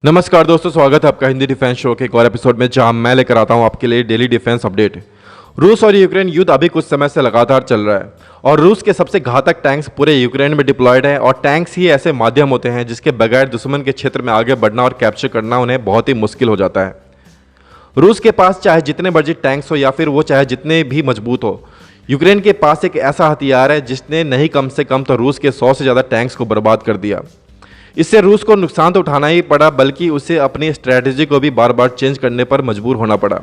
नमस्कार दोस्तों, स्वागत है आपका हिंदी डिफेंस शो के एक और एपिसोड में, जहां मैं लेकर आता हूं आपके लिए डेली डिफेंस अपडेट। रूस और यूक्रेन युद्ध अभी कुछ समय से लगातार चल रहा है और रूस के सबसे घातक टैंक्स पूरे यूक्रेन में डिप्लॉयड हैं और टैंक्स ही ऐसे माध्यम होते हैं जिसके बगैर दुश्मन के क्षेत्र में आगे बढ़ना और कैप्चर करना उन्हें बहुत ही मुश्किल हो जाता है। रूस के पास चाहे जितने मर्जी टैंक्स हो या फिर वो चाहे जितने भी मजबूत हो, यूक्रेन के पास एक ऐसा हथियार है जिसने नहीं कम से कम तो रूस के 100 से ज़्यादा टैंक्स को बर्बाद कर दिया। इससे रूस को नुकसान तो उठाना ही पड़ा, बल्कि उसे अपनी स्ट्रैटेजी को भी बार बार चेंज करने पर मजबूर होना पड़ा।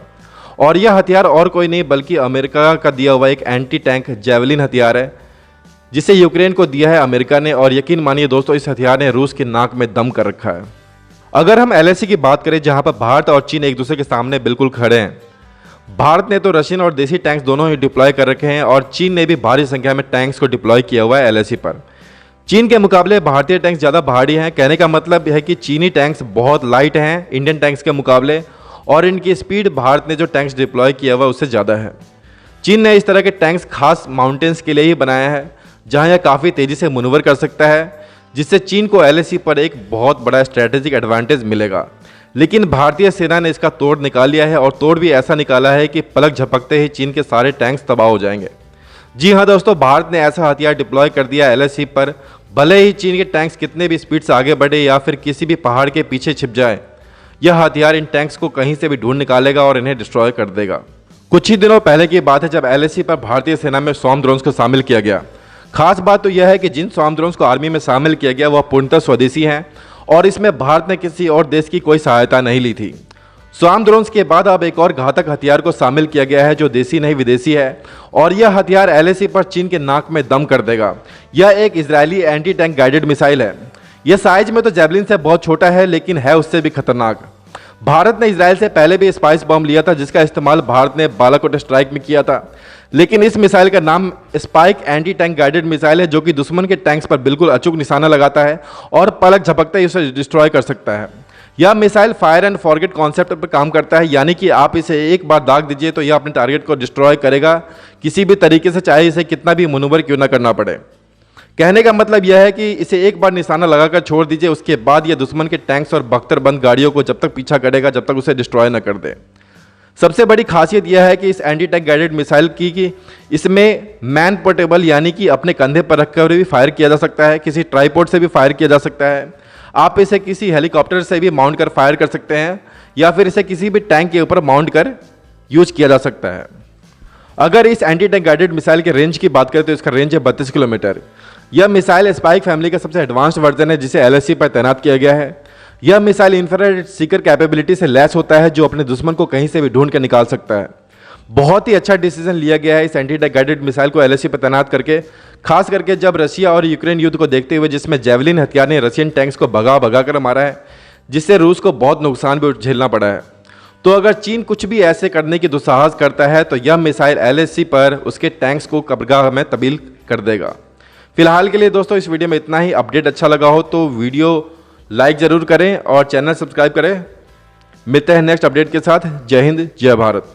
और यह हथियार और कोई नहीं बल्कि अमेरिका का दिया हुआ एक एंटी टैंक जेवलिन हथियार है, जिसे यूक्रेन को दिया है अमेरिका ने। और यकीन मानिए दोस्तों, इस हथियार ने रूस की नाक में दम कर रखा है। अगर हम LAC की बात करें, जहां पर भारत और चीन एक दूसरे के सामने बिल्कुल खड़े हैं, भारत ने तो रशियन और देसी टैंक्स दोनों ही डिप्लॉय कर रखे हैं और चीन ने भी भारी संख्या में टैंक्स को डिप्लॉय किया हुआ है LAC पर। चीन के मुकाबले भारतीय टैंक्स ज़्यादा भारी हैं। कहने का मतलब है कि चीनी टैंक्स बहुत लाइट हैं इंडियन टैंक्स के मुकाबले, और इनकी स्पीड भारत ने जो टैंक्स डिप्लॉय किया हुआ उससे ज़्यादा है। चीन ने इस तरह के टैंक्स खास माउंटेन्स के लिए ही बनाया है, जहां यह काफ़ी तेज़ी से मनूवर कर सकता है, जिससे चीन को LAC पर एक बहुत बड़ा स्ट्रैटेजिक एडवांटेज मिलेगा। लेकिन भारतीय सेना ने इसका तोड़ निकाल लिया है, और तोड़ भी ऐसा निकाला है कि पलक झपकते ही चीन के सारे टैंक्स तबाह हो जाएंगे। जी हाँ दोस्तों, भारत ने ऐसा हथियार डिप्लॉय कर दिया LAC पर, भले ही चीन के टैंक्स कितने भी स्पीड से आगे बढ़े या फिर किसी भी पहाड़ के पीछे छिप जाए, यह हथियार इन टैंक्स को कहीं से भी ढूंढ निकालेगा और इन्हें डिस्ट्रॉय कर देगा। कुछ ही दिनों पहले की बात है जब LAC पर भारतीय सेना में स्वॉर्म ड्रोन्स को शामिल किया गया। खास बात तो यह है कि जिन स्वॉर्म ड्रोन्स को आर्मी में शामिल किया गया वह पूर्णतः स्वदेशी हैं और इसमें भारत ने किसी और देश की कोई सहायता नहीं ली थी। स्वॉर्म ड्रोन्स के बाद अब एक और घातक हथियार को शामिल किया गया है जो देसी नहीं विदेशी है, और यह हथियार LAC पर चीन के नाक में दम कर देगा। यह एक Israeli anti tank guided missile है। यह साइज में तो जेवलिन से बहुत छोटा है, लेकिन है उससे भी खतरनाक। भारत ने इजराइल से पहले भी स्पाइस बम लिया था, जिसका इस्तेमाल भारत ने बालाकोट स्ट्राइक में किया था। लेकिन इस मिसाइल का नाम spike anti tank guided missile है, जो कि दुश्मन के टैंक्स पर बिल्कुल अचूक निशाना लगाता है और पलक झपकते ही उसे डिस्ट्रॉय कर सकता है। यह missile fire and forget concept पर काम करता है, यानी कि आप इसे एक बार दाग दीजिए तो यह अपने टारगेट को डिस्ट्रॉय करेगा किसी भी तरीके से, चाहे इसे कितना भी मनूवर क्यों ना करना पड़े। कहने का मतलब यह है कि इसे एक बार निशाना लगाकर छोड़ दीजिए, उसके बाद यह दुश्मन के टैंक्स और बख्तरबंद गाड़ियों को जब तक पीछा करेगा जब तक उसे डिस्ट्रॉय न कर दे। सबसे बड़ी खासियत यह है कि इस एंटी टैंक गाइडेड मिसाइल की कि इसमें मैन पोर्टेबल यानी कि अपने कंधे पर रखकर भी फायर किया जा सकता है, किसी ट्राइपॉड से भी फायर किया जा सकता है, आप इसे किसी हेलीकॉप्टर से भी माउंट कर फायर कर सकते हैं, या फिर इसे किसी भी टैंक के ऊपर माउंट कर यूज किया जा सकता है। अगर इस एंटी टैंक गाइडेड मिसाइल के रेंज की बात करें तो इसका रेंज है 32 किलोमीटर। यह मिसाइल स्पाइक फैमिली का सबसे एडवांस्ड वर्जन है जिसे LAC पर तैनात किया गया है। यह मिसाइल इंफ्रारेड सीकर कैपेबिलिटी से लैस होता है, जो अपने दुश्मन को कहीं से भी ढूंढ कर निकाल सकता है। बहुत ही अच्छा डिसीजन लिया गया है इस एंटी टैंक गाइडेड मिसाइल को LAC पर तैनात करके, खास करके जब रशिया और यूक्रेन युद्ध को देखते हुए, जिसमें जेवलिन हथियार ने रशियन टैंक्स को भगा भगा कर मारा है, जिससे रूस को बहुत नुकसान भी झेलना पड़ा है। तो अगर चीन कुछ भी ऐसे करने की दुस्साहस करता है तो यह मिसाइल LAC पर उसके टैंक्स को कब्रगाह में तब्दील कर देगा। फिलहाल के लिए दोस्तों इस वीडियो में इतना ही। अपडेट अच्छा लगा हो तो वीडियो लाइक ज़रूर करें और चैनल सब्सक्राइब करें। मिलते हैं नेक्स्ट अपडेट के साथ। जय हिंद, जय भारत।